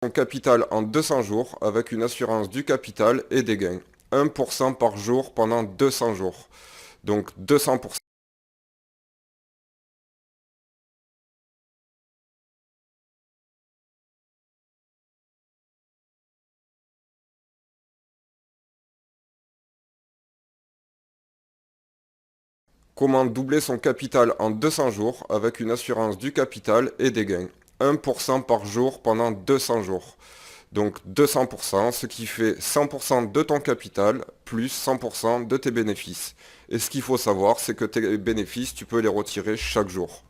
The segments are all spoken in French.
Son capital en 200 jours avec une assurance du capital et des gains. 1% par jour pendant 200 jours. Donc 200%. Comment doubler son capital en 200 jours avec une assurance du capital et des gains. 1% par jour pendant 200 jours. Donc 200%, ce qui fait 100% de ton capital plus 100% de tes bénéfices. Et ce qu'il faut savoir, c'est que tes bénéfices, tu peux les retirer chaque jour.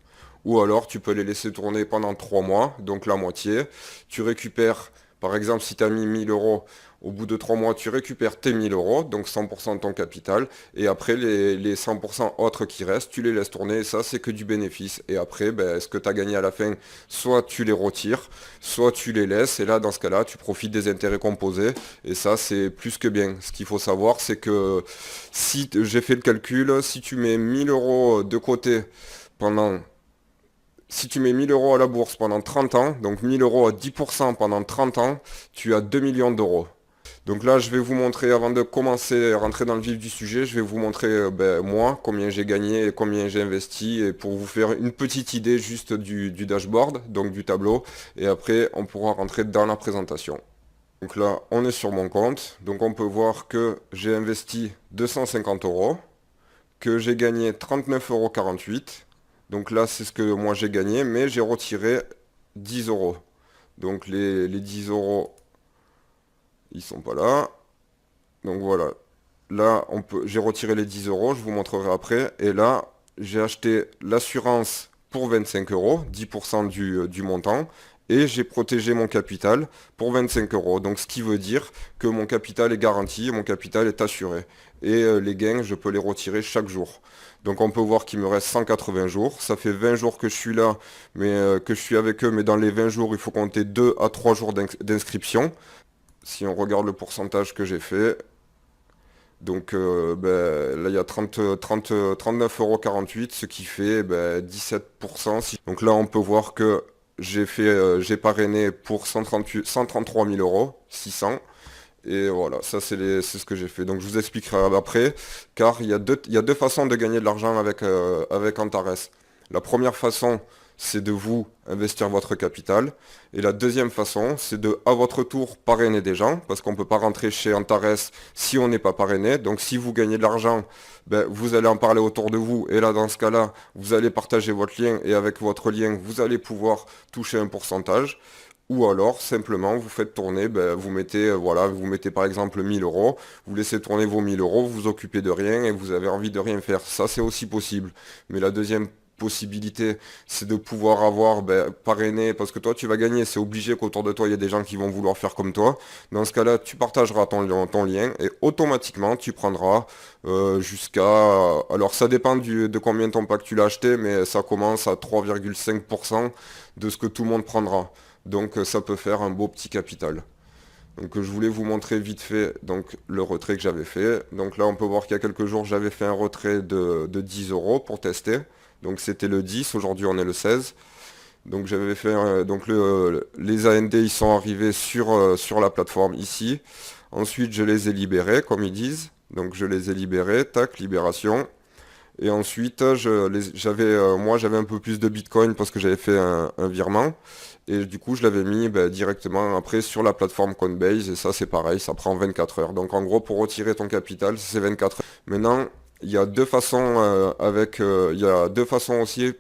Ou alors tu peux les laisser tourner pendant 3 mois, donc la moitié. Tu récupères, par exemple, si tu as mis 1000 euros, au bout de 3 mois, tu récupères tes 1000 euros, donc 100% de ton capital. Et après, les 100% autres qui restent, tu les laisses tourner. Et ça, c'est que du bénéfice. Et après, ce que tu as gagné à la fin, soit tu les retires, soit tu les laisses. Et là, dans ce cas-là, tu profites des intérêts composés. Et ça, c'est plus que bien. Ce qu'il faut savoir, c'est que si j'ai fait le calcul, si tu mets 1000 euros de côté pendant si tu mets 1000 euros à la bourse pendant 30 ans, donc 1000 euros à 10% pendant 30 ans, tu as 2 millions d'euros. Donc là, je vais vous montrer, avant de commencer à rentrer dans le vif du sujet, je vais vous montrer moi, combien j'ai gagné et combien j'ai investi, et pour vous faire une petite idée juste du dashboard, donc du tableau, et après, on pourra rentrer dans la présentation. Donc là, on est sur mon compte, donc on peut voir que j'ai investi 250 euros, que j'ai gagné 39,48 €. Donc là, c'est ce que moi j'ai gagné, mais j'ai retiré 10 euros. Donc les 10 euros, ils sont pas là. Donc voilà. Là, j'ai retiré les 10 euros, je vous montrerai après. Et là, j'ai acheté l'assurance pour 25 euros, 10% du montant. Et j'ai protégé mon capital pour 25 euros. Donc ce qui veut dire que mon capital est garanti, mon capital est assuré. Et les gains, je peux les retirer chaque jour. Donc on peut voir qu'il me reste 180 jours. Ça fait 20 jours que je suis là, mais que je suis avec eux. Mais dans les 20 jours, il faut compter 2 à 3 jours d'inscription. Si on regarde le pourcentage que j'ai fait, donc là il y a 39,48 €, ce qui fait 17%. Donc là on peut voir que j'ai parrainé pour 133 000 euros, 600. Et voilà, ça c'est ce que j'ai fait. Donc je vous expliquerai après, car il y a deux façons de gagner de l'argent avec Antares. La première façon, c'est de vous investir votre capital. Et la deuxième façon, c'est de, à votre tour, parrainer des gens, parce qu'on ne peut pas rentrer chez Antares si on n'est pas parrainé. Donc si vous gagnez de l'argent, vous allez en parler autour de vous. Et là, dans ce cas-là, vous allez partager votre lien. Et avec votre lien, vous allez pouvoir toucher un pourcentage. Ou alors, simplement, vous faites tourner, vous mettez, voilà, vous mettez par exemple 1000 euros, vous laissez tourner vos 1000 euros, vous vous occupez de rien et vous avez envie de rien faire. Ça, c'est aussi possible. Mais la deuxième possibilité, c'est de pouvoir avoir parrainé, parce que toi, tu vas gagner. C'est obligé qu'autour de toi, il y a des gens qui vont vouloir faire comme toi. Dans ce cas-là, tu partageras ton lien et automatiquement, tu prendras jusqu'à... Alors, ça dépend de combien ton pack tu l'as acheté, mais ça commence à 3,5% de ce que tout le monde prendra. Donc ça peut faire un beau petit capital. Donc je voulais vous montrer vite fait donc, le retrait que j'avais fait. Donc là on peut voir qu'il y a quelques jours j'avais fait un retrait de 10 euros pour tester. Donc c'était le 10, aujourd'hui on est le 16. Donc j'avais fait donc les AND ils sont arrivés sur la plateforme ici. Ensuite je les ai libérés comme ils disent. Donc je les ai libérés, tac, libération. Et ensuite, moi, j'avais un peu plus de Bitcoin parce que j'avais fait un virement. Et du coup, je l'avais mis directement après sur la plateforme Coinbase. Et ça, c'est pareil, ça prend 24 heures. Donc, en gros, pour retirer ton capital, c'est 24 heures. Maintenant, il y a deux façons il y a deux façons aussi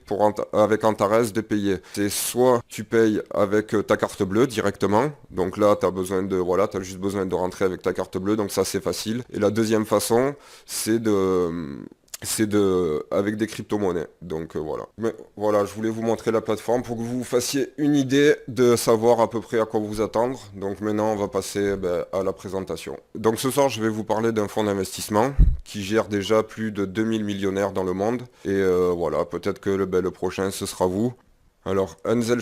avec Antares de payer. C'est soit tu payes avec ta carte bleue directement. Donc là, tu as besoin de, voilà, tu as juste besoin de rentrer avec ta carte bleue. Donc ça, c'est facile. Et la deuxième façon, c'est avec des crypto-monnaies. Donc voilà. Mais voilà, je voulais vous montrer la plateforme pour que vous fassiez une idée de savoir à peu près à quoi vous attendre. Donc maintenant, on va passer à la présentation. Donc ce soir, je vais vous parler d'un fonds d'investissement qui gère déjà plus de 2000 millionnaires dans le monde. Et voilà, peut-être que le prochain, ce sera vous. Alors, NZ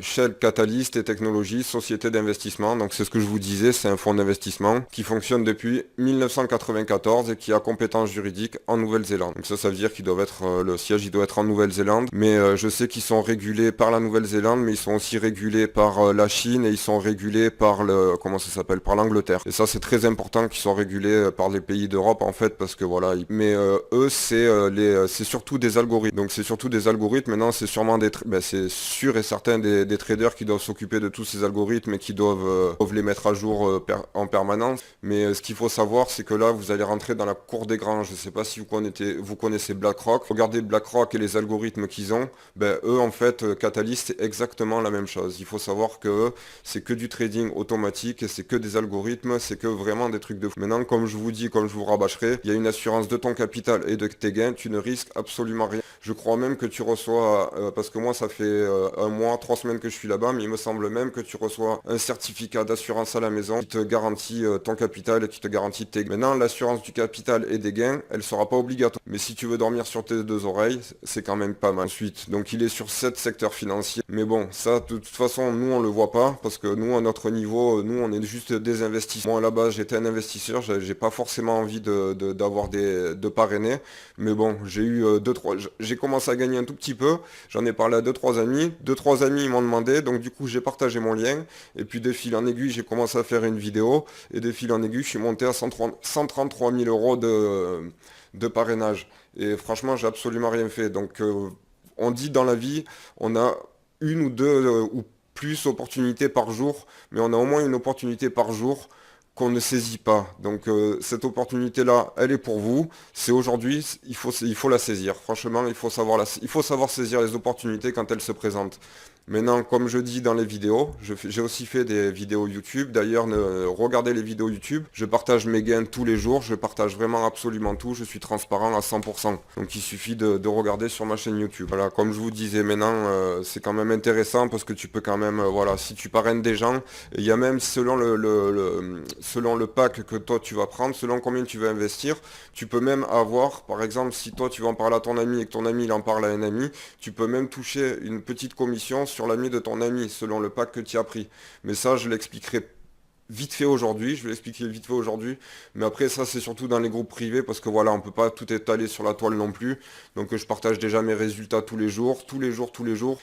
Shell Catalyst et Technologies, société d'investissement. Donc, c'est ce que je vous disais, c'est un fonds d'investissement qui fonctionne depuis 1994 et qui a compétence juridique en Nouvelle-Zélande. Donc, ça veut dire qu'il doit être, le siège, il doit être en Nouvelle-Zélande. Mais je sais qu'ils sont régulés par la Nouvelle-Zélande, mais ils sont aussi régulés par la Chine et ils sont régulés par comment ça s'appelle, par l'Angleterre. Et ça, c'est très important qu'ils soient régulés par les pays d'Europe, en fait, parce que voilà. Mais eux, c'est surtout des algorithmes. Donc, c'est surtout des algorithmes. Maintenant, c'est sûrement c'est sûr et certain des traders qui doivent s'occuper de tous ces algorithmes et qui doivent les mettre à jour en permanence. Mais ce qu'il faut savoir, c'est que là, vous allez rentrer dans la cour des grands. Je ne sais pas si vous connaissez BlackRock. Regardez BlackRock et les algorithmes qu'ils ont. Eux, en fait, Catalyst, c'est exactement la même chose. Il faut savoir que eux, c'est que du trading automatique, c'est que des algorithmes, c'est que vraiment des trucs de fou. Maintenant, comme je vous dis, comme je vous rabâcherai, il y a une assurance de ton capital et de tes gains. Tu ne risques absolument rien. Je crois même que tu reçois, parce que moi ça fait un mois, 3 semaines que je suis là-bas, mais il me semble même que tu reçois un certificat d'assurance à la maison qui te garantit ton capital et qui te garantit tes gains. Maintenant, l'assurance du capital et des gains, elle sera pas obligatoire. Mais si tu veux dormir sur tes deux oreilles, c'est quand même pas mal. Ensuite, donc il est sur 7 secteurs financiers. Mais bon, ça, de toute façon, nous on le voit pas, parce que nous, à notre niveau, nous on est juste des investisseurs. Moi, à la base, j'étais un investisseur, j'ai pas forcément envie de parrainer. Mais bon, j'ai eu j'ai commencé à gagner un tout petit peu. J'en ai parlé à deux trois amis. Deux trois amis ils m'ont demandé. Donc du coup, j'ai partagé mon lien. Et puis de fil en aiguille, j'ai commencé à faire une vidéo. Et de fil en aiguille, je suis monté à 133 000 euros de parrainage. Et franchement, j'ai absolument rien fait. Donc on dit dans la vie, on a une ou deux ou plus opportunités par jour. Mais on a au moins une opportunité par jour qu'on ne saisit pas. Donc cette opportunité-là, elle est pour vous. C'est aujourd'hui, il faut la saisir. Franchement, il faut savoir saisir les opportunités quand elles se présentent. Maintenant, comme je dis dans les vidéos, j'ai aussi fait des vidéos YouTube. D'ailleurs, regardez les vidéos YouTube. Je partage mes gains tous les jours. Je partage vraiment absolument tout. Je suis transparent à 100%. Donc il suffit de regarder sur ma chaîne YouTube. Voilà, comme je vous disais maintenant, c'est quand même intéressant parce que tu peux quand même, voilà, si tu parraines des gens, il y a même selon le pack que toi tu vas prendre, selon combien tu veux investir, tu peux même avoir, par exemple, si toi tu vas en parler à ton ami et que ton ami il en parle à un ami, tu peux même toucher une petite commission sur l'ami de ton ami, selon le pack que tu as pris. Mais ça, je l'expliquerai vite fait aujourd'hui, je vais l'expliquer vite fait aujourd'hui, mais après ça c'est surtout dans les groupes privés parce que voilà, on peut pas tout étaler sur la toile non plus, donc je partage déjà mes résultats tous les jours,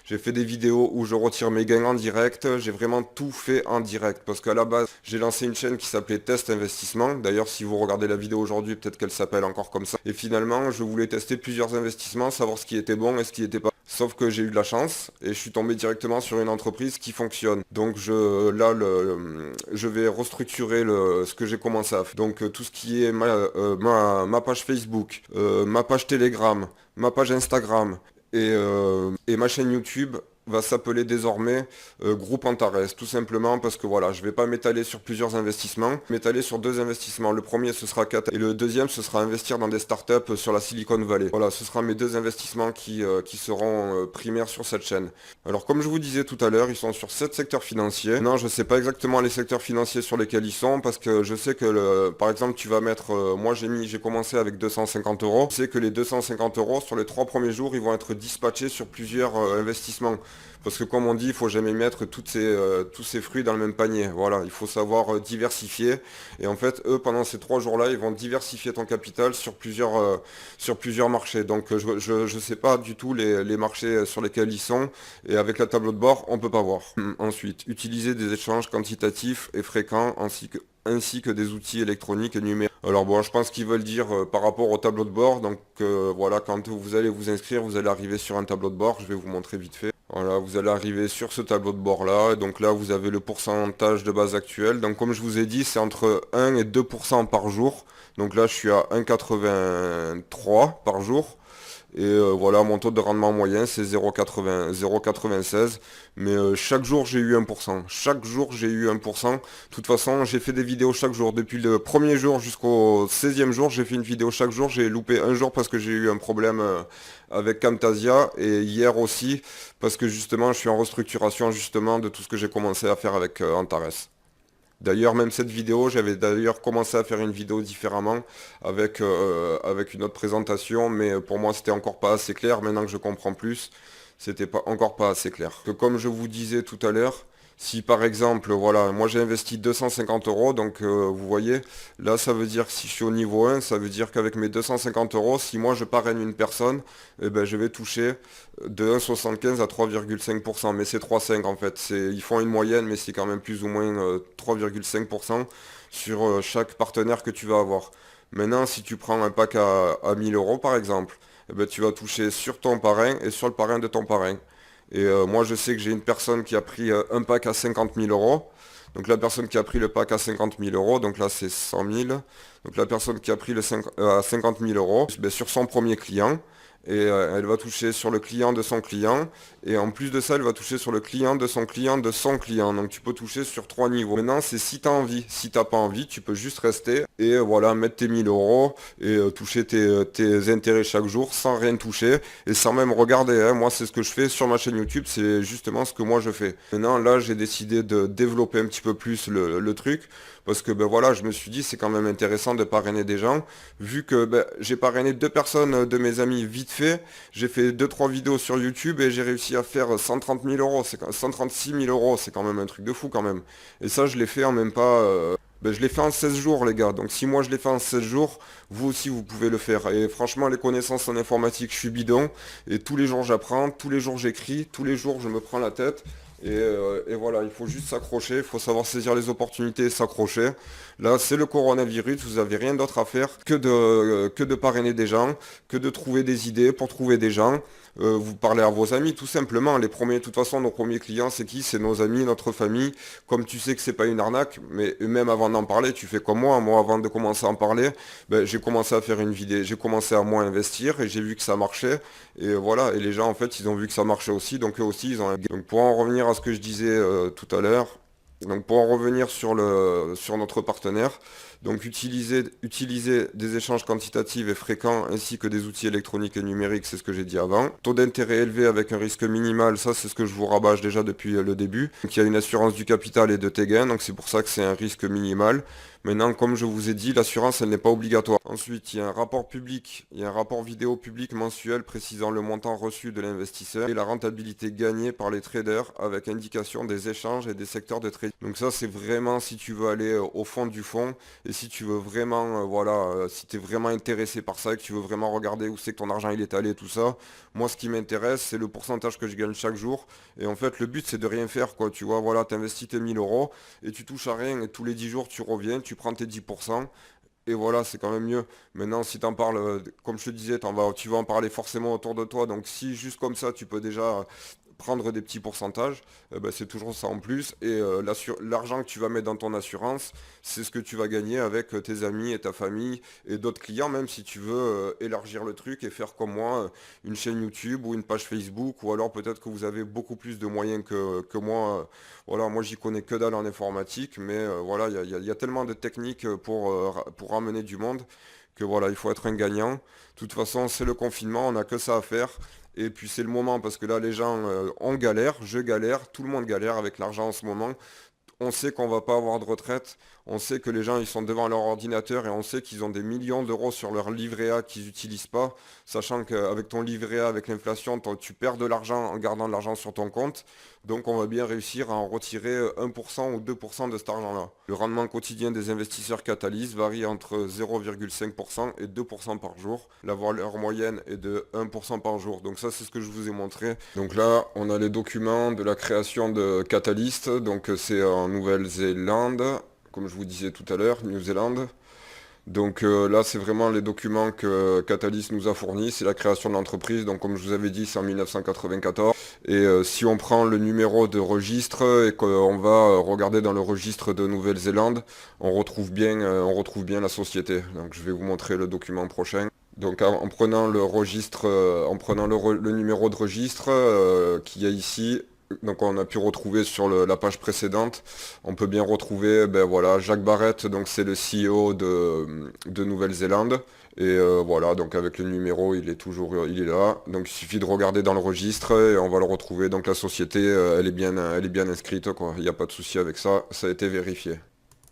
j'ai fait des vidéos où je retire mes gains en direct, j'ai vraiment tout fait en direct, parce qu'à la base j'ai lancé une chaîne qui s'appelait Test Investissement, d'ailleurs si vous regardez la vidéo aujourd'hui, peut-être qu'elle s'appelle encore comme ça, et finalement je voulais tester plusieurs investissements, savoir ce qui était bon et ce qui était pas. Sauf que j'ai eu de la chance et je suis tombé directement sur une entreprise qui fonctionne. Donc je vais restructurer ce que j'ai commencé à faire. Donc tout ce qui est ma page Facebook, ma page Telegram, ma page Instagram et ma chaîne YouTube va s'appeler désormais Groupe Antares, tout simplement parce que voilà, je vais pas m'étaler sur plusieurs investissements, m'étaler sur deux investissements. Le premier ce sera Cat et le deuxième ce sera investir dans des startups sur la Silicon Valley. Voilà, ce sera mes deux investissements qui seront primaires sur cette chaîne. Alors comme je vous disais tout à l'heure, ils sont sur 7 secteurs financiers. Non, je sais pas exactement les secteurs financiers sur lesquels ils sont parce que je sais que par exemple tu vas mettre, moi j'ai commencé avec 250 euros. Je sais que les 250 euros sur les 3 premiers jours ils vont être dispatchés sur plusieurs investissements. Parce que comme on dit, il faut jamais mettre tous ces fruits dans le même panier. Voilà, il faut savoir diversifier. Et en fait, eux, pendant ces 3 jours-là, ils vont diversifier ton capital sur plusieurs marchés. Donc je sais pas du tout les marchés sur lesquels ils sont. Et avec la tableau de bord, on peut pas voir. Ensuite, utiliser des échanges quantitatifs et fréquents ainsi que des outils électroniques et numériques. Alors bon, je pense qu'ils veulent dire par rapport au tableau de bord. Donc voilà, quand vous allez vous inscrire, vous allez arriver sur un tableau de bord. Je vais vous montrer vite fait. Voilà, vous allez arriver sur ce tableau de bord là, et donc là vous avez le pourcentage de base actuel. Donc comme je vous ai dit, c'est entre 1 et 2% par jour. Donc là je suis à 1,83 par jour. Et voilà, mon taux de rendement moyen c'est 0,96. Mais chaque jour j'ai eu 1%. Chaque jour j'ai eu 1%. De toute façon, j'ai fait des vidéos chaque jour. Depuis le premier jour jusqu'au 16e jour, j'ai fait une vidéo chaque jour. J'ai loupé un jour parce que j'ai eu un problème avec Camtasia. Et hier aussi, parce que justement, je suis en restructuration justement de tout ce que j'ai commencé à faire avec Antares. D'ailleurs, même cette vidéo, j'avais d'ailleurs commencé à faire une vidéo différemment avec une autre présentation, mais pour moi c'était encore pas assez clair. Maintenant que je comprends plus, c'était pas, encore pas assez clair. Que comme je vous disais tout à l'heure, si par exemple, voilà, moi j'ai investi 250 euros, donc vous voyez, là ça veut dire que si je suis au niveau 1, ça veut dire qu'avec mes 250 euros, si moi je parraine une personne, eh ben, je vais toucher de 1,75 à 3,5%, mais c'est 3,5 en fait. Ils font une moyenne, mais c'est quand même plus ou moins 3,5% sur chaque partenaire que tu vas avoir. Maintenant, si tu prends un pack à 1000 euros par exemple, eh ben, tu vas toucher sur ton parrain et sur le parrain de ton parrain. Et moi, je sais que j'ai une personne qui a pris un pack à 50 000 euros. Donc la personne qui a pris le pack à 50 000 euros, donc là c'est 100 000. Donc la personne qui a pris à 50 000 euros, ben, sur son premier client, et elle va toucher sur le client de son client, et en plus de ça, elle va toucher sur le client de son client de son client. Donc tu peux toucher sur 3 niveaux. Maintenant, c'est si tu as envie. Si t'as pas envie, tu peux juste rester et voilà, mettre tes 1000 euros et toucher tes intérêts chaque jour sans rien toucher et sans même regarder, hein. Moi, c'est ce que je fais sur ma chaîne YouTube, c'est justement ce que moi je fais. Maintenant, là, j'ai décidé de développer un petit peu plus le truc parce que ben voilà, je me suis dit c'est quand même intéressant de parrainer des gens. Vu que ben, j'ai parrainé 2 personnes de mes amis vite fait, j'ai fait 2 3 vidéos sur YouTube et j'ai réussi à faire 130 000 euros, 136 000 euros, c'est quand même un truc de fou quand même. Et ça, je l'ai fait en même pas. Ben, je l'ai fait en 16 jours les gars, donc si moi je l'ai fait en 16 jours, vous aussi vous pouvez le faire. Et franchement les connaissances en informatique, je suis bidon, et tous les jours j'apprends, tous les jours j'écris, tous les jours je me prends la tête, et voilà, il faut juste s'accrocher, il faut savoir saisir les opportunités et s'accrocher. Là c'est le coronavirus, vous n'avez rien d'autre à faire que de parrainer des gens, que de trouver des idées pour trouver des gens. Vous parlez à vos amis tout simplement. Les premiers, de toute façon, nos premiers clients, c'est qui? C'est nos amis, notre famille. Comme tu sais que c'est pas une arnaque, mais même avant d'en parler, tu fais comme moi. Moi, avant de commencer à en parler, ben, j'ai commencé à faire une vidéo, j'ai commencé à moins investir et j'ai vu que ça marchait. Et voilà. Et les gens, en fait, ils ont vu que ça marchait aussi. Donc eux aussi, ils ont. Donc pour en revenir à ce que je disais tout à l'heure. Donc pour en revenir sur notre partenaire, donc utiliser des échanges quantitatifs et fréquents ainsi que des outils électroniques et numériques, c'est ce que j'ai dit avant. Taux d'intérêt élevé avec un risque minimal, ça c'est ce que je vous rabâche déjà depuis le début. Donc il y a une assurance du capital et de tes gains, donc c'est pour ça que c'est un risque minimal. Maintenant, comme je vous ai dit, l'assurance, elle n'est pas obligatoire. Ensuite, il y a un rapport public, il y a un rapport vidéo public mensuel précisant le montant reçu de l'investisseur et la rentabilité gagnée par les traders avec indication des échanges et des secteurs de trading. Donc ça, c'est vraiment si tu veux aller au fond du fond et si tu veux vraiment, voilà, si tu es vraiment intéressé par ça et que tu veux vraiment regarder où c'est que ton argent il est allé, tout ça. Moi, ce qui m'intéresse, c'est le pourcentage que je gagne chaque jour. Et en fait, le but, c'est de rien faire, quoi. Tu vois, voilà, tu investis tes 1000 euros et tu touches à rien et tous les 10 jours, tu reviens, tu prends tes 10%. Et voilà, c'est quand même mieux. Maintenant, si tu en parles, comme je te disais, tu vas en parler forcément autour de toi. Donc si juste comme ça, tu peux déjà prendre des petits pourcentages, ben, c'est toujours ça en plus. Et l'argent que tu vas mettre dans ton assurance, c'est ce que tu vas gagner avec tes amis et ta famille et d'autres clients, même si tu veux élargir le truc et faire comme moi, une chaîne YouTube ou une page Facebook, ou alors peut-être que vous avez beaucoup plus de moyens que moi. Voilà, moi j'y connais que dalle en informatique, mais voilà, il y a tellement de techniques pour ramener du monde que voilà, il faut être un gagnant. De toute façon, c'est le confinement, on n'a que ça à faire. Et puis c'est le moment parce que là les gens on galère, je galère, tout le monde galère avec l'argent en ce moment. On sait qu'on va pas avoir de retraite, on sait que les gens ils sont devant leur ordinateur et on sait qu'ils ont des millions d'euros sur leur livret A qu'ils n'utilisent pas, sachant qu'avec ton livret A, avec l'inflation, tu perds de l'argent en gardant de l'argent sur ton compte. Donc on va bien réussir à en retirer 1% ou 2% de cet argent-là. Le rendement quotidien des investisseurs Catalyst varie entre 0,5% et 2% par jour. La valeur moyenne est de 1% par jour. Donc ça c'est ce que je vous ai montré. Donc là on a les documents de la création de Catalyst. Donc c'est en Nouvelle-Zélande, comme je vous disais tout à l'heure, New Zealand. Donc là, c'est vraiment les documents que Catalyst nous a fournis, c'est la création de l'entreprise. Donc comme je vous avais dit, c'est en 1994. Et si on prend le numéro de registre et qu'on va regarder dans le registre de Nouvelle-Zélande, on retrouve bien la société. Donc je vais vous montrer le document prochain. Donc en prenant le registre, en prenant le numéro de registre qu'il y a ici, donc on a pu retrouver sur la page précédente, on peut bien retrouver, ben voilà, Jacques Barrett, donc c'est le CEO de Nouvelle-Zélande. Et voilà, donc avec le numéro, il est là. Donc il suffit de regarder dans le registre et on va le retrouver. Donc la société, elle est bien inscrite, quoi. Il n'y a pas de souci avec ça, ça a été vérifié.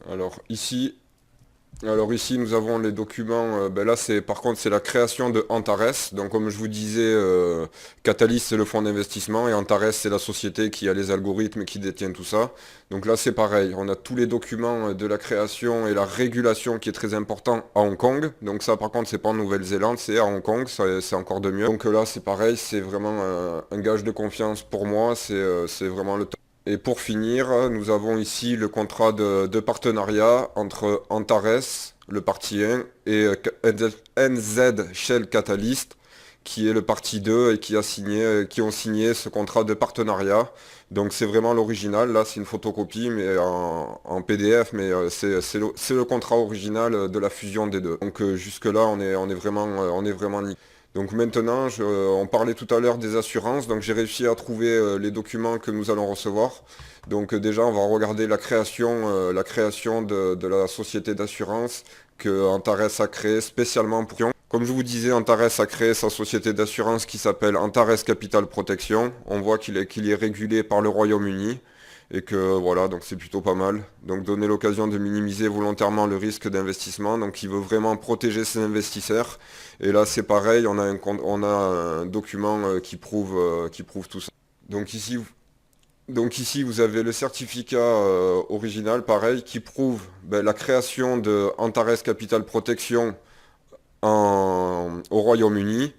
Alors ici, Alors ici nous avons les documents, là c'est par contre c'est la création de Antares. Donc comme je vous disais, Catalyst c'est le fonds d'investissement et Antares c'est la société qui a les algorithmes et qui détient tout ça. Donc là c'est pareil, on a tous les documents de la création et la régulation qui est très important à Hong Kong. Donc ça par contre c'est pas en Nouvelle-Zélande, c'est à Hong Kong, c'est encore de mieux. Donc là c'est pareil, c'est vraiment un gage de confiance pour moi, c'est vraiment le top. Et pour finir, nous avons ici le contrat de partenariat entre Antares, le parti 1, et NZ Shell Catalyst, qui est le parti 2 et qui ont signé ce contrat de partenariat. Donc c'est vraiment l'original. Là, c'est une photocopie, mais en PDF, mais c'est le contrat original de la fusion des deux. Donc jusque-là, on est vraiment nickel. Donc maintenant, on parlait tout à l'heure des assurances, donc j'ai réussi à trouver les documents que nous allons recevoir. Donc déjà, on va regarder la création de la société d'assurance que Antares a créée spécialement pour... Comme je vous disais, Antares a créé sa société d'assurance qui s'appelle Antares Capital Protection. On voit qu'il est régulé par le Royaume-Uni et que voilà, donc c'est plutôt pas mal. Donc donner l'occasion de minimiser volontairement le risque d'investissement. Donc il veut vraiment protéger ses investisseurs. Et là c'est pareil, on a un document qui prouve tout ça. Donc ici, vous avez le certificat original, pareil, qui prouve la création de Antares Capital Protection au Royaume-Uni.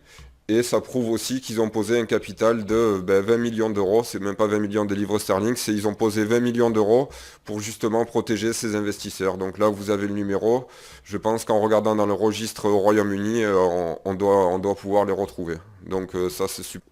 Et ça prouve aussi qu'ils ont posé un capital de 20 millions d'euros, c'est même pas 20 millions de livres sterling, c'est ils ont posé 20 millions d'euros pour justement protéger ces investisseurs. Donc là, vous avez le numéro. Je pense qu'en regardant dans le registre au Royaume-Uni, on doit pouvoir les retrouver. Donc ça, c'est super.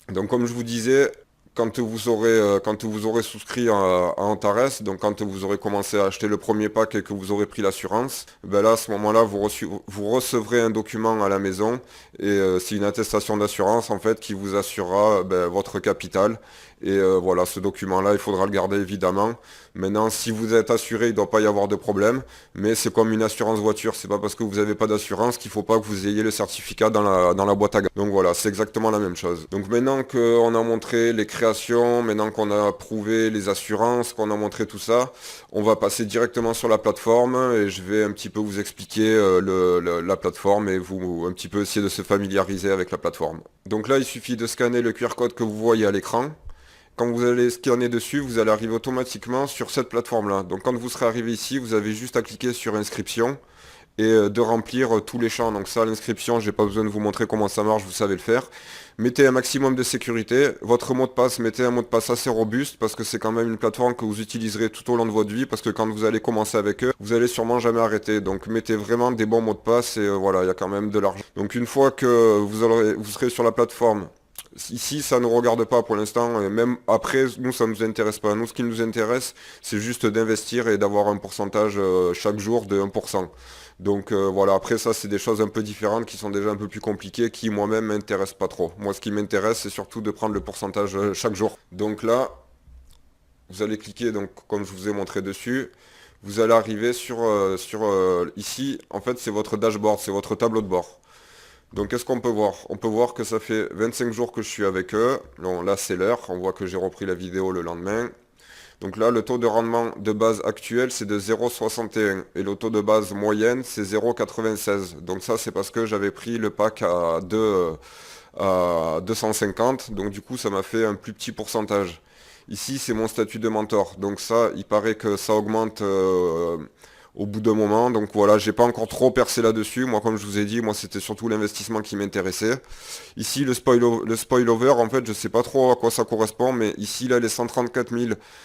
Donc comme je vous disais, quand vous aurez souscrit à Antares, donc quand vous aurez commencé à acheter le premier pack et que vous aurez pris l'assurance, là à ce moment-là vous recevrez un document à la maison et c'est une attestation d'assurance en fait qui vous assurera votre capital. Et voilà, ce document-là, il faudra le garder évidemment. Maintenant, si vous êtes assuré, il ne doit pas y avoir de problème, mais c'est comme une assurance voiture, c'est pas parce que vous n'avez pas d'assurance qu'il ne faut pas que vous ayez le certificat dans la boîte à gants. Donc voilà, c'est exactement la même chose. Donc maintenant qu'on a montré les créations, maintenant qu'on a prouvé les assurances, qu'on a montré tout ça, on va passer directement sur la plateforme et je vais un petit peu vous expliquer la plateforme et vous un petit peu essayer de se familiariser avec la plateforme. Donc là, il suffit de scanner le QR code que vous voyez à l'écran. Quand vous allez scanner dessus, vous allez arriver automatiquement sur cette plateforme-là. Donc quand vous serez arrivé ici, vous avez juste à cliquer sur inscription et de remplir tous les champs. Donc ça, l'inscription, j'ai pas besoin de vous montrer comment ça marche, vous savez le faire. Mettez un maximum de sécurité. Votre mot de passe, mettez un mot de passe assez robuste parce que c'est quand même une plateforme que vous utiliserez tout au long de votre vie parce que quand vous allez commencer avec eux, vous allez sûrement jamais arrêter. Donc mettez vraiment des bons mots de passe et voilà, il y a quand même de l'argent. Donc une fois que vous serez sur la plateforme, ici, ça ne nous regarde pas pour l'instant, et même après, nous, ça ne nous intéresse pas. Nous, ce qui nous intéresse, c'est juste d'investir et d'avoir un pourcentage chaque jour de 1%. Donc voilà, après ça, c'est des choses un peu différentes qui sont déjà un peu plus compliquées, qui moi-même m'intéressent pas trop. Moi, ce qui m'intéresse, c'est surtout de prendre le pourcentage chaque jour. Donc là, vous allez cliquer, donc comme je vous ai montré dessus, vous allez arriver sur ici, en fait, c'est votre dashboard, c'est votre tableau de bord. Donc qu'est-ce qu'on peut voir? On peut voir que ça fait 25 jours que je suis avec eux. Bon, là c'est l'heure, on voit que j'ai repris la vidéo le lendemain. Donc là le taux de rendement de base actuel c'est de 0,61 et le taux de base moyenne c'est 0,96. Donc ça c'est parce que j'avais pris le pack à 250, donc du coup ça m'a fait un plus petit pourcentage. Ici c'est mon statut de mentor, donc ça il paraît que ça augmente au bout d'un moment. Donc voilà, j'ai pas encore trop percé là-dessus. Moi, comme je vous ai dit, moi c'était surtout l'investissement qui m'intéressait. Ici, le spoilover, en fait, je sais pas trop à quoi ça correspond, mais ici, là, les 134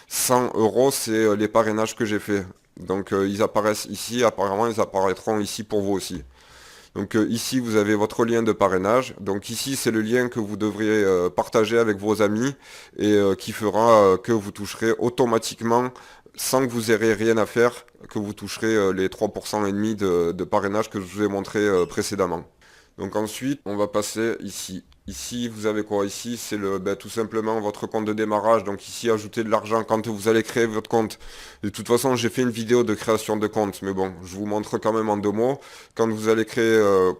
100 euros, c'est les parrainages que j'ai fait. Donc ils apparaissent ici, apparemment ils apparaîtront ici pour vous aussi. Donc ici vous avez votre lien de parrainage. Donc ici c'est le lien que vous devriez partager avec vos amis et qui fera que vous toucherez automatiquement, sans que vous ayez rien à faire, que vous toucherez les 3% et demi de parrainage que je vous ai montré précédemment. Donc ensuite on va passer ici. Ici, vous avez quoi? Ici, c'est tout simplement votre compte de démarrage. Donc ici, ajouter de l'argent quand vous allez créer votre compte. De toute façon, j'ai fait une vidéo de création de compte, mais bon, je vous montre quand même en 2 mots. Quand vous allez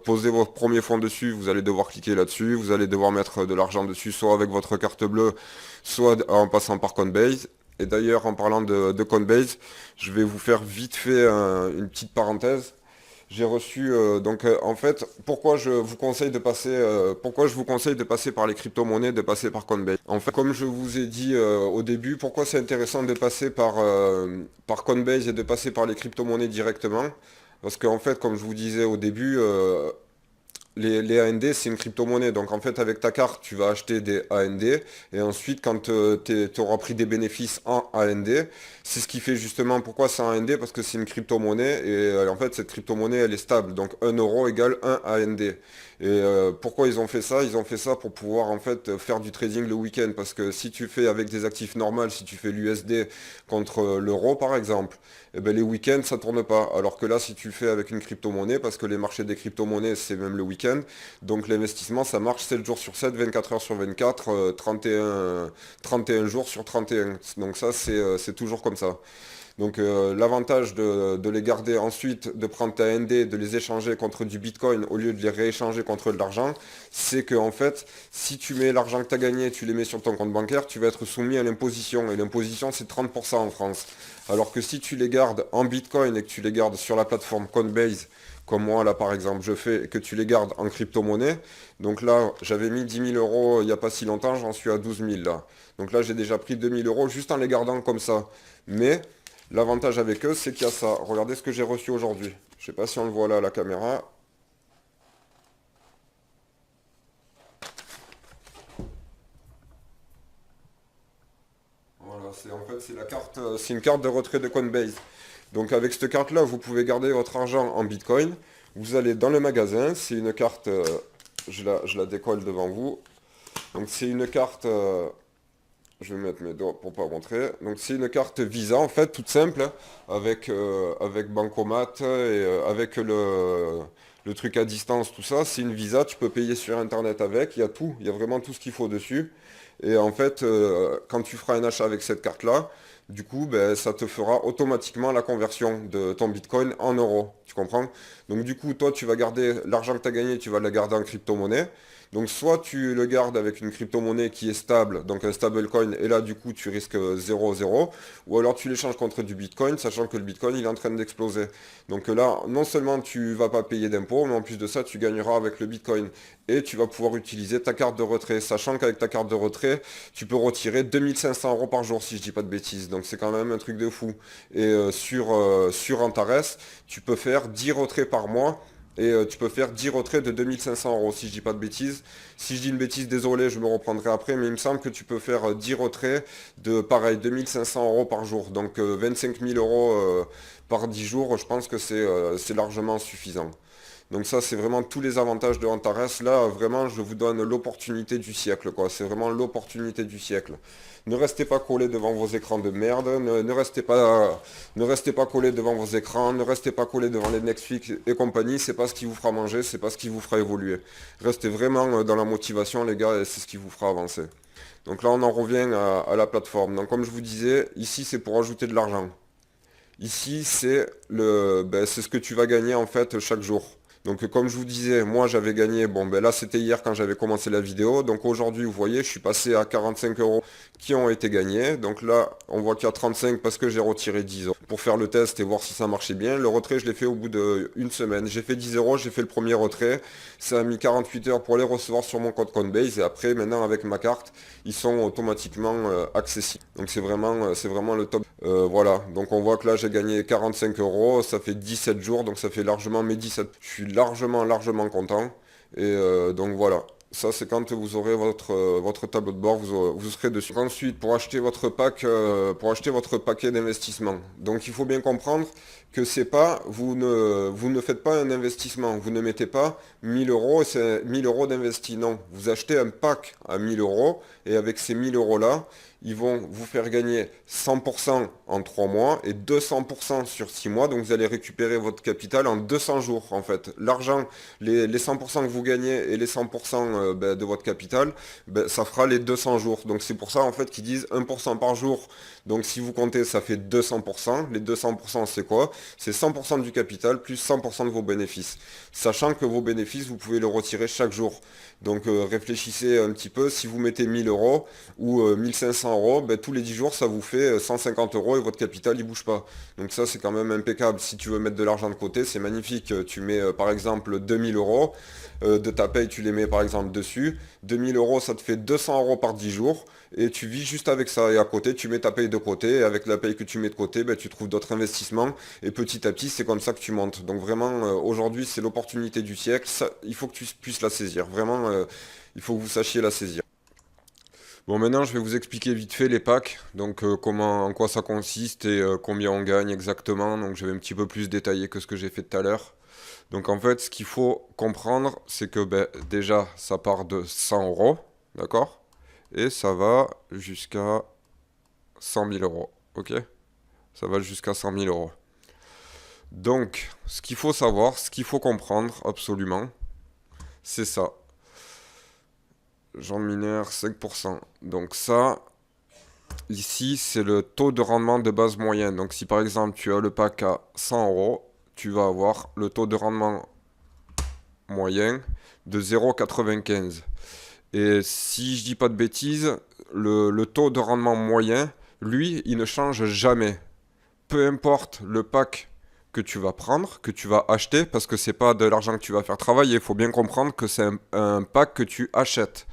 poser votre premier fonds dessus, vous allez devoir cliquer là-dessus. Vous allez devoir mettre de l'argent dessus, soit avec votre carte bleue, soit en passant par Coinbase. Et d'ailleurs, en parlant de Coinbase, je vais vous faire vite fait une petite parenthèse. J'ai reçu en fait pourquoi je vous conseille de passer par les crypto-monnaies, de passer par Coinbase. En fait, comme je vous ai dit au début, pourquoi c'est intéressant de passer par Coinbase et de passer par les crypto-monnaies directement? Parce qu'en fait, comme je vous disais au début, les AND, c'est une crypto-monnaie. Donc en fait, avec ta carte, tu vas acheter des AND. Et ensuite, quand tu auras pris des bénéfices en AND, c'est ce qui fait justement pourquoi c'est un AND, parce que c'est une crypto-monnaie. Et en fait, cette crypto-monnaie, elle est stable. Donc 1 € égale 1 AND. Et pourquoi ils ont fait ça? Ils ont fait ça pour pouvoir en fait faire du trading le week-end. Parce que si tu fais avec des actifs normaux, si tu fais l'USD contre l'euro par exemple, eh ben, les week-ends ça tourne pas. Alors que là, si tu le fais avec une crypto-monnaie, parce que les marchés des crypto-monnaies c'est même le week-end, donc l'investissement ça marche 7 jours sur 7, 24 heures sur 24, 31 jours sur 31. Donc ça c'est toujours comme ça. Donc l'avantage de les garder ensuite, de prendre ta ND, de les échanger contre du Bitcoin au lieu de les rééchanger contre de l'argent, c'est que en fait, si tu mets l'argent que tu as gagné, tu les mets sur ton compte bancaire, tu vas être soumis à l'imposition. Et l'imposition, c'est 30% en France. Alors que si tu les gardes en Bitcoin et que tu les gardes sur la plateforme Coinbase, comme moi là par exemple je fais, et que tu les gardes en crypto-monnaie, donc là j'avais mis 10 000 € il n'y a pas si longtemps, j'en suis à 12 000 là. Donc là j'ai déjà pris 2 000 € juste en les gardant comme ça. Mais l'avantage avec eux, c'est qu'il y a ça. Regardez ce que j'ai reçu aujourd'hui. Je sais pas si on le voit là à la caméra. Voilà, c'est la carte, c'est une carte de retrait de Coinbase. Donc avec cette carte-là, vous pouvez garder votre argent en Bitcoin. Vous allez dans le magasin, c'est une carte, je la décolle devant vous. Donc c'est une carte, je vais mettre mes doigts pour pas montrer. Donc c'est une carte Visa en fait, toute simple, avec Bancomat et avec le truc à distance, tout ça. C'est une Visa, tu peux payer sur Internet avec, il y a tout, il y a vraiment tout ce qu'il faut dessus. Et en fait, quand tu feras un achat avec cette carte-là, du coup, ben, ça te fera automatiquement la conversion de ton Bitcoin en euros. Tu comprends? Donc du coup, toi, tu vas garder l'argent que tu as gagné, tu vas le garder en crypto-monnaie. Donc soit tu le gardes avec une crypto-monnaie qui est stable, donc un stablecoin, et là du coup tu risques 0,0, ou alors tu l'échanges contre du Bitcoin, sachant que le Bitcoin il est en train d'exploser. Donc là, non seulement tu vas pas payer d'impôts, mais en plus de ça, tu gagneras avec le Bitcoin. Et tu vas pouvoir utiliser ta carte de retrait, sachant qu'avec ta carte de retrait, tu peux retirer 2 500 € par jour, si je dis pas de bêtises. Donc c'est quand même un truc de fou. Et sur Antares, tu peux faire 10 retraits par mois. Et tu peux faire 10 retraits de 2 500 € si je dis pas de bêtises. Si je dis une bêtise, désolé, je me reprendrai après, mais il me semble que tu peux faire 10 retraits de pareil, 2 500 € par jour. Donc 25 000 € par 10 jours, je pense que c'est largement suffisant. Donc ça, c'est vraiment tous les avantages de Antares. Là, vraiment, je vous donne l'opportunité du siècle, quoi. C'est vraiment l'opportunité du siècle. Ne restez pas collés devant vos écrans de merde. Ne restez pas collés devant vos écrans. Ne restez pas collés devant les Netflix et compagnie. C'est pas ce qui vous fera manger. C'est pas ce qui vous fera évoluer. Restez vraiment dans la motivation, les gars, et c'est ce qui vous fera avancer. Donc là, on en revient à la plateforme. Donc comme je vous disais, ici, c'est pour ajouter de l'argent. Ici, c'est ce que tu vas gagner en fait chaque jour. Donc comme je vous disais, moi j'avais gagné, bon ben là c'était hier quand j'avais commencé la vidéo, donc aujourd'hui vous voyez je suis passé à 45 € qui ont été gagnés, donc là on voit qu'il y a 35 parce que j'ai retiré 10 € pour faire le test et voir si ça marchait bien. Le retrait je l'ai fait au bout d'une semaine, j'ai fait 10 €, j'ai fait le premier retrait, ça a mis 48 heures pour les recevoir sur mon compte Coinbase et après maintenant avec ma carte ils sont automatiquement accessibles. Donc c'est vraiment le top. Voilà, donc on voit que là j'ai gagné 45 €, ça fait 17 jours, donc ça fait largement mes 17. Je suis largement content. Et donc voilà. Ça c'est quand vous aurez votre tableau de bord, vous serez dessus. Ensuite, pour acheter votre pack, pour acheter votre paquet d'investissement. Donc il faut bien comprendre que c'est pas, vous ne faites pas un investissement, vous ne mettez pas 1 000 € et c'est 1 000 € d'investi. Non, vous achetez un pack à 1 000 € et avec ces 1 000 € là, ils vont vous faire gagner 100% en 3 mois et 200% sur 6 mois. Donc vous allez récupérer votre capital en 200 jours en fait. L'argent, les 100% que vous gagnez et les 100% de votre capital, ça fera les 200 jours. Donc c'est pour ça en fait qu'ils disent 1% par jour. Donc si vous comptez, ça fait 200%. Les 200% c'est quoi? C'est 100% du capital plus 100% de vos bénéfices. Sachant que vos bénéfices, vous pouvez le retirer chaque jour. Donc réfléchissez un petit peu, si vous mettez 1 000 € ou 1 500 200 euros, ben, tous les 10 jours, ça vous fait 150 euros et votre capital, il bouge pas. Donc ça, c'est quand même impeccable. Si tu veux mettre de l'argent de côté, c'est magnifique. Tu mets, par exemple, 2000 euros de ta paye, tu les mets, par exemple, dessus. 2000 euros, ça te fait 200 euros par 10 jours. Et tu vis juste avec ça. Et à côté, tu mets ta paye de côté. Et avec la paye que tu mets de côté, ben, tu trouves d'autres investissements. Et petit à petit, c'est comme ça que tu montes. Donc vraiment, aujourd'hui, c'est l'opportunité du siècle. Ça, il faut que tu puisses la saisir. Vraiment, il faut que vous sachiez la saisir. Bon, maintenant, je vais vous expliquer vite fait les packs, donc comment, en quoi ça consiste et combien on gagne exactement. Donc, je vais un petit peu plus détailler que ce que j'ai fait tout à l'heure. Donc, en fait, ce qu'il faut comprendre, c'est que ben, déjà, ça part de 100 euros, d'accord? Et ça va jusqu'à 100 000 euros, ok? Ça va jusqu'à 100 000 euros. Donc, ce qu'il faut savoir, ce qu'il faut comprendre absolument, c'est ça. Jean Mineur, 5%. Donc ça, ici, c'est le taux de rendement de base moyen. Donc si par exemple tu as le pack à 100 euros, tu vas avoir le taux de rendement moyen de 0,95. Et si je dis pas de bêtises, le taux de rendement moyen, lui, il ne change jamais. Peu importe le pack que tu vas prendre, que tu vas acheter, parce que c'est pas de l'argent que tu vas faire travailler. Il faut bien comprendre que c'est un pack que tu achètes.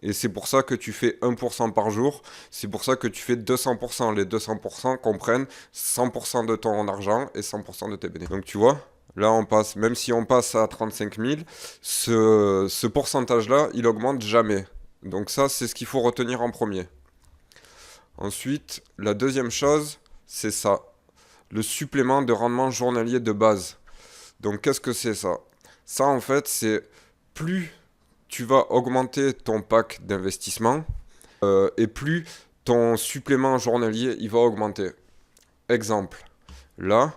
Et c'est pour ça que tu fais 1% par jour. C'est pour ça que tu fais 200%. Les 200% comprennent 100% de ton argent et 100% de tes bénéfices. Donc tu vois, là on passe, même si on passe à 35 000, ce pourcentage-là, il augmente jamais. Donc ça, c'est ce qu'il faut retenir en premier. Ensuite, la deuxième chose, c'est ça. Le supplément de rendement journalier de base. Donc qu'est-ce que c'est ça? Ça en fait, c'est plus tu vas augmenter ton pack d'investissement et plus ton supplément journalier il va augmenter. Exemple, là,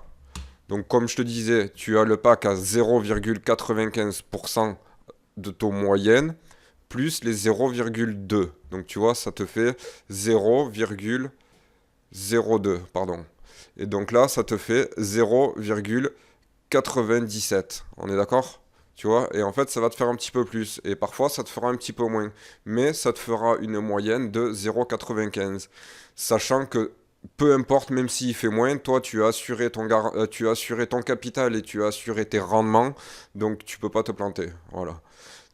donc comme je te disais, tu as le pack à 0,95% de taux moyenne plus les 0,2. Donc tu vois, ça te fait 0,02, pardon. Et donc là, ça te fait 0,97. On est d'accord? Tu vois, et en fait, ça va te faire un petit peu plus. Et parfois, ça te fera un petit peu moins. Mais ça te fera une moyenne de 0,95. Sachant que peu importe, même s'il fait moins, toi, tu as assuré tu as assuré ton capital et tu as assuré tes rendements. Donc, tu peux pas te planter. Voilà.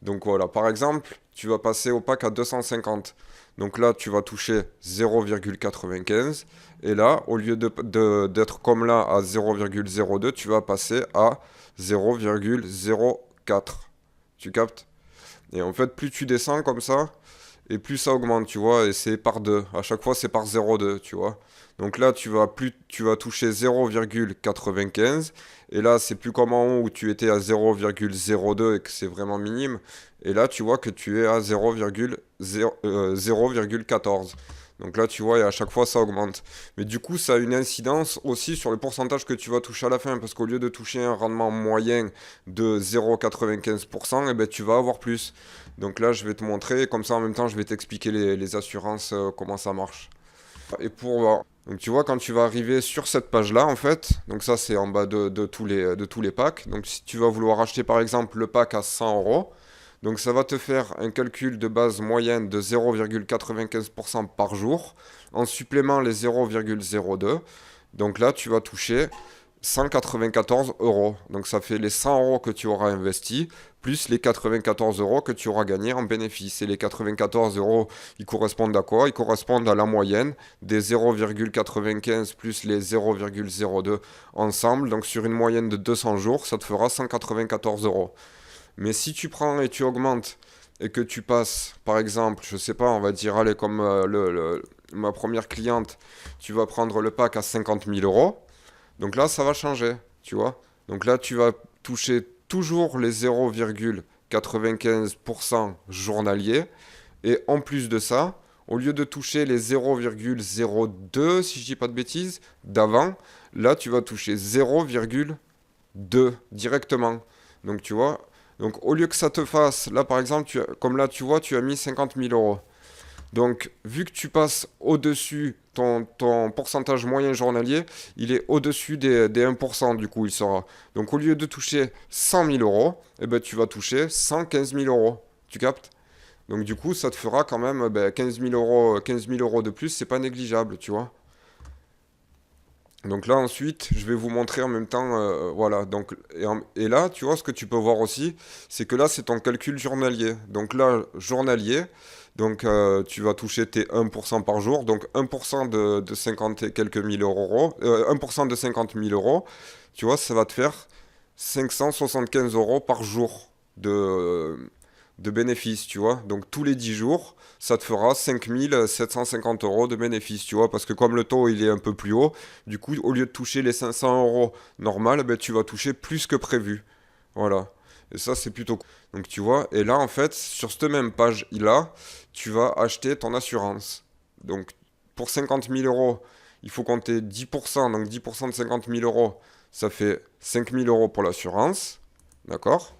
Donc, voilà. Par exemple, tu vas passer au pack à 250. Donc là, tu vas toucher 0,95. Et là, au lieu d'être comme là à 0,02, tu vas passer à 0,04. Tu captes? Et en fait, plus tu descends comme ça, et plus ça augmente, tu vois, et c'est par 2. À chaque fois, c'est par 0,2, tu vois. Donc là, tu vas toucher 0,95. Et là, c'est plus comme en haut où tu étais à 0,02 et que c'est vraiment minime. Et là, tu vois que tu es à 0,14. Donc là, tu vois, et à chaque fois, ça augmente. Mais du coup, ça a une incidence aussi sur le pourcentage que tu vas toucher à la fin. Parce qu'au lieu de toucher un rendement moyen de 0,95%, eh ben, tu vas avoir plus. Donc là, je vais te montrer. Comme ça, en même temps, je vais t'expliquer les assurances, comment ça marche. Et pour voir. Donc tu vois, quand tu vas arriver sur cette page-là, en fait, donc ça, c'est en bas de tous les packs. Donc si tu vas vouloir acheter, par exemple, le pack à 100 euros, donc ça va te faire un calcul de base moyenne de 0,95% par jour. En supplément les 0,02. Donc là, tu vas toucher 194 euros. Donc ça fait les 100 euros que tu auras investi, plus les 94 euros que tu auras gagné en bénéfice. Et les 94 euros, ils correspondent à quoi? Ils correspondent à la moyenne des 0,95 plus les 0,02 ensemble. Donc sur une moyenne de 200 jours, ça te fera 194 euros. Mais si tu prends et tu augmentes et que tu passes, par exemple, je sais pas, on va dire, allez, comme ma première cliente, tu vas prendre le pack à 50 000 euros. Donc là, ça va changer, tu vois. Donc là, tu vas toucher toujours les 0,95% journaliers. Et en plus de ça, au lieu de toucher les 0,02, si je dis pas de bêtises, d'avant, là, tu vas toucher 0,2 directement. Donc tu vois, donc au lieu que ça te fasse, là par exemple, comme là tu vois, tu as mis 50 000 euros. Donc, vu que tu passes au-dessus, ton pourcentage moyen journalier, il est au-dessus des 1%, du coup, il sera. Donc, au lieu de toucher 100 000 euros, eh ben, tu vas toucher 115 000 euros. Tu captes? Donc du coup, ça te fera quand même 15 000 euros de plus, c'est pas négligeable, tu vois. Donc là ensuite, je vais vous montrer en même temps, voilà. Donc et là, tu vois, ce que tu peux voir aussi, c'est que là c'est ton calcul journalier. Donc là, journalier, donc tu vas toucher tes 1% par jour. Donc 1% de 50 et quelques mille euros, 1% de 50 000 euros, tu vois, ça va te faire 575 euros par jour de bénéfices, tu vois. Donc tous les 10 jours, ça te fera 5 750 euros de bénéfices, tu vois. Parce que comme le taux il est un peu plus haut, du coup, au lieu de toucher les 500 euros normal, ben, tu vas toucher plus que prévu. Voilà. Et ça, c'est plutôt cool. Donc tu vois, et là, en fait, sur cette même page, tu vas acheter ton assurance. Donc pour 50 000 euros, il faut compter 10%. Donc 10% de 50 000 euros, ça fait 5 000 euros pour l'assurance. D'accord?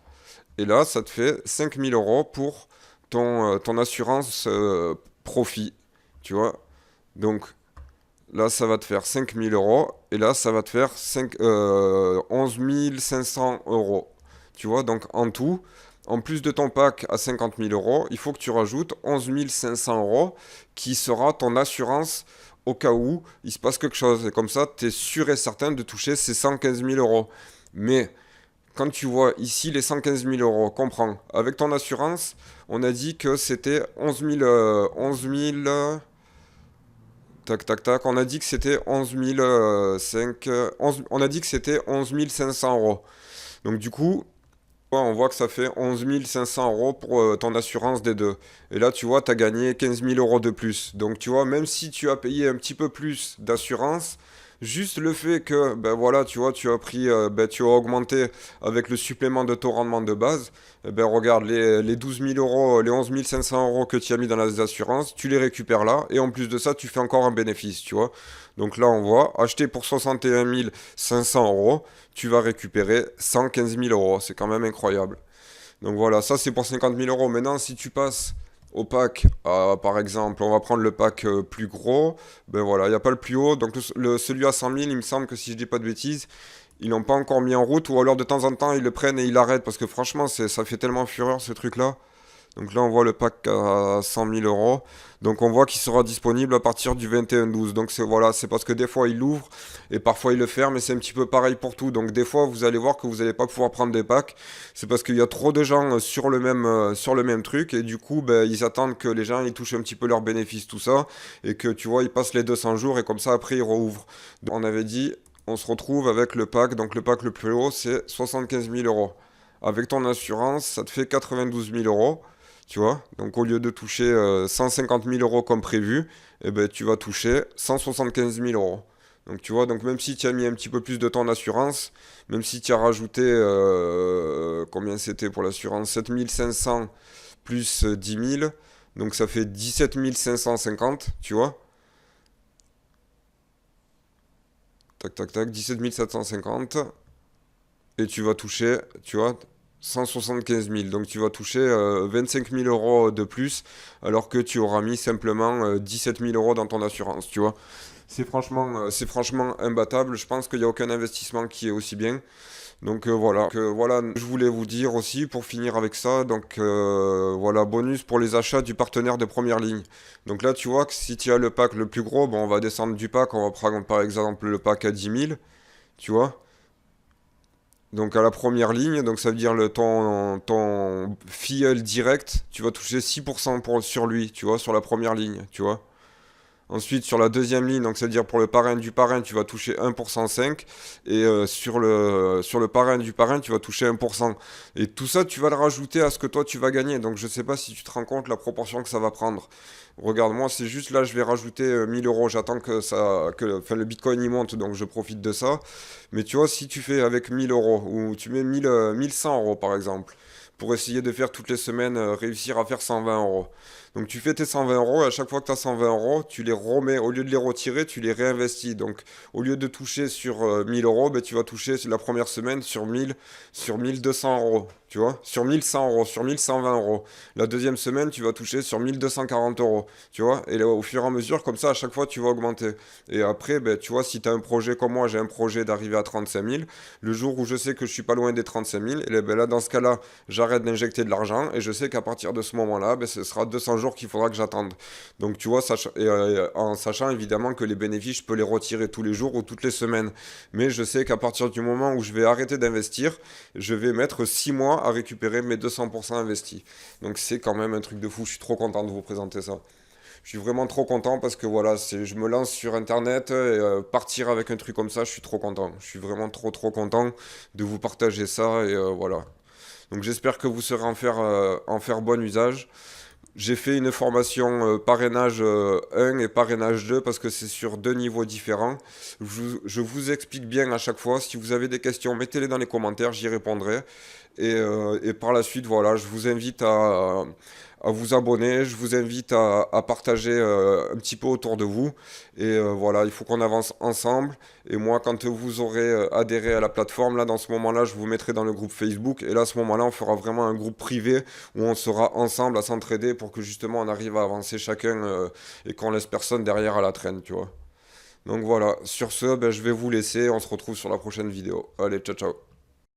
Et là, ça te fait 5 000 euros pour ton assurance profit. Tu vois? Donc là, ça va te faire 5 000 euros. Et là, ça va te faire 11 500 euros. Tu vois? Donc en tout, en plus de ton pack à 50 000 euros, il faut que tu rajoutes 11 500 euros qui sera ton assurance au cas où il se passe quelque chose. Et comme ça, tu es sûr et certain de toucher ces 115 000 euros. Mais quand tu vois ici les 115 000 euros, comprends. Avec ton assurance, on a dit que c'était 11 000 tac, tac, tac. On a dit que c'était 11 000 on a dit que c'était 11 500 euros. Donc du coup, ouais, on voit que ça fait 11 500 euros pour ton assurance des deux. Et là, tu vois, tu as gagné 15 000 euros de plus. Donc, tu vois, même si tu as payé un petit peu plus d'assurance, juste le fait que, ben voilà, tu vois, tu as pris, tu as augmenté avec le supplément de ton rendement de base, ben regarde, les 12 000 euros, les 11 500 euros que tu as mis dans les assurances, tu les récupères là. Et en plus de ça, tu fais encore un bénéfice, tu vois. Donc là, on voit, acheter pour 61 500 euros, tu vas récupérer 115 000 euros. C'est quand même incroyable. Donc voilà, ça c'est pour 50 000 euros. Maintenant, si tu passes au pack, par exemple, on va prendre le pack plus gros, ben voilà, il n'y a pas le plus haut. Donc celui à 100 000, il me semble que si je dis pas de bêtises, ils l'ont pas encore mis en route, ou alors de temps en temps, ils le prennent et ils l'arrêtent, parce que franchement, ça fait tellement fureur ce truc-là. Donc là, on voit le pack à 100 000 euros. Donc on voit qu'il sera disponible à partir du 21-12. Donc c'est voilà, c'est parce que des fois il l'ouvre et parfois il le ferme, et c'est un petit peu pareil pour tout. Donc des fois vous allez voir que vous n'allez pas pouvoir prendre des packs. C'est parce qu'il y a trop de gens sur le même truc, et du coup ben, ils attendent que les gens ils touchent un petit peu leurs bénéfices, tout ça, et que tu vois ils passent les 200 jours et comme ça après ils rouvrent. Donc, on avait dit, on se retrouve avec le pack. Donc le pack le plus haut c'est 75 000 euros. Avec ton assurance, ça te fait 92 000 euros. Tu vois, donc au lieu de toucher 150 000 euros comme prévu, eh ben, tu vas toucher 175 000 euros. Donc tu vois, donc même si tu as mis un petit peu plus de ton assurance, même si tu as rajouté, combien c'était pour l'assurance, 7 500 plus 10 000, donc ça fait 17 550, tu vois. Tac, tac, tac, 17 750. Et tu vas toucher, tu vois, 175 000. Donc tu vas toucher 25 000 euros de plus, alors que tu auras mis simplement 17 000 euros dans ton assurance, tu vois. C'est franchement imbattable. Je pense qu'il n'y a aucun investissement qui est aussi bien. Donc voilà. Voilà, je voulais vous dire aussi pour finir avec ça. Donc voilà, bonus pour les achats du partenaire de première ligne. Donc là, tu vois que si tu as le pack le plus gros, bon, on va descendre du pack. On va prendre par exemple le pack à 10 000, tu vois. Donc à la première ligne, donc ça veut dire ton filleul direct, tu vas toucher 6% sur lui, tu vois, sur la première ligne, tu vois. Ensuite, sur la deuxième ligne, donc c'est-à-dire pour le parrain du parrain, tu vas toucher 1% 5. Et sur le parrain du parrain, tu vas toucher 1%. Et tout ça, tu vas le rajouter à ce que toi, tu vas gagner. Donc je sais pas si tu te rends compte la proportion que ça va prendre. Regarde, moi, c'est juste là, je vais rajouter 1000 euros. J'attends enfin, le Bitcoin y monte, donc je profite de ça. Mais tu vois, si tu fais avec 1000 euros, ou tu mets 1100 euros par exemple, pour essayer de faire toutes les semaines, réussir à faire 120 euros. Donc tu fais tes 120 euros et à chaque fois que tu as 120 euros, tu les remets, au lieu de les retirer, tu les réinvestis. Donc au lieu de toucher sur 1000 euros, ben, tu vas toucher la première semaine sur 1000, sur 1200 euros. Tu vois, sur 1100 euros, sur 1120 euros. La deuxième semaine, tu vas toucher sur 1240 euros. Tu vois, et là, au fur et à mesure, comme ça, à chaque fois, tu vas augmenter. Et après, ben, tu vois, si tu as un projet comme moi, j'ai un projet d'arriver à 35 000, le jour où je sais que je suis pas loin des 35 000, et ben là, dans ce cas-là, j'arrête d'injecter de l'argent et je sais qu'à partir de ce moment-là, ben, ce sera 200 jours qu'il faudra que j'attende. Donc, tu vois, en sachant évidemment que les bénéfices, je peux les retirer tous les jours ou toutes les semaines. Mais je sais qu'à partir du moment où je vais arrêter d'investir, je vais mettre 6 mois à récupérer mes 200% investis. Donc, c'est quand même un truc de fou. Je suis trop content de vous présenter ça. Je suis vraiment trop content parce que voilà, je me lance sur Internet et partir avec un truc comme ça, je suis trop content. Je suis vraiment trop content de vous partager ça et voilà. Donc j'espère que vous saurez en faire bon usage. J'ai fait une formation parrainage 1 et parrainage 2 parce que c'est sur deux niveaux différents. Je vous explique bien à chaque fois. Si vous avez des questions, mettez-les dans les commentaires, j'y répondrai. Et par la suite, voilà, je vous invite à vous abonner, je vous invite à partager un petit peu autour de vous. Et voilà, il faut qu'on avance ensemble. Et moi, quand vous aurez adhéré à la plateforme, là, dans ce moment-là, je vous mettrai dans le groupe Facebook. Et là, à ce moment-là, on fera vraiment un groupe privé où on sera ensemble à s'entraider pour que justement on arrive à avancer chacun et qu'on laisse personne derrière à la traîne, tu vois. Donc voilà, sur ce, ben, je vais vous laisser. On se retrouve sur la prochaine vidéo. Allez, ciao ciao.